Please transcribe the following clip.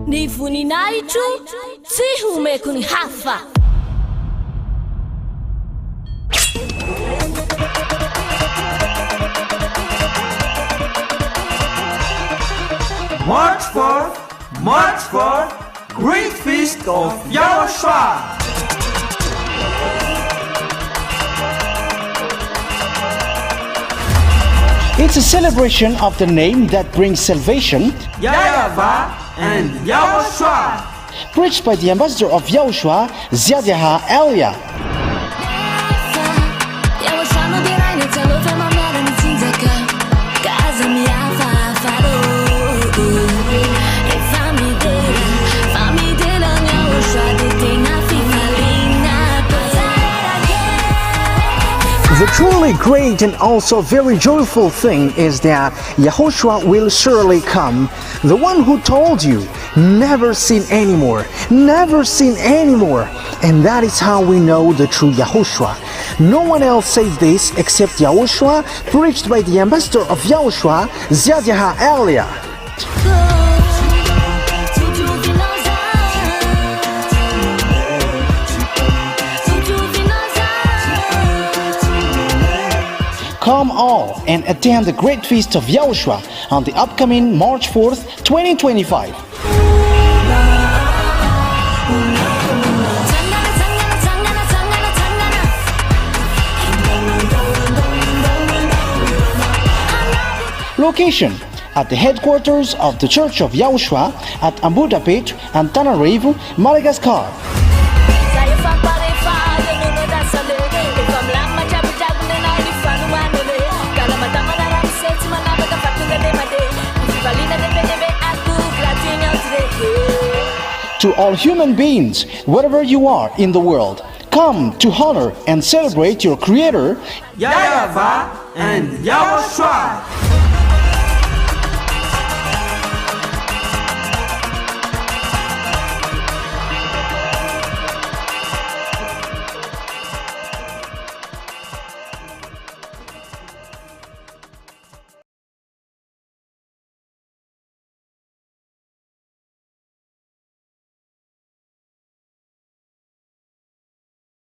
Ni voninahitro tsy homeko ny hafa. March 4, Great Feast of YAHOSHUAH. It's a celebration of the name that brings salvation, YAHVAH and YAHOSHUAH. preached by the ambassador of YAHOSHUAH, YAHVAH. The truly great and also very joyful thing is that YAHOSHUAH will surely come. The one who told you, never sin anymore, never sin anymore. And that is how we know the true YAHOSHUAH. No one else says this except YAHOSHUAH, preached by the ambassador of YAHOSHUAH, YAHVAH. Come all and attend the Great Feast of YAHOSHUAH on the upcoming March 4th, 2025. Location: at the headquarters of the Church of YAHOSHUAH at Ambohidrapeto Antananarivo Madagascar. To all human beings, wherever you are in the world, come to honor and celebrate your Creator, YAHVAH and YAHOSHUAH.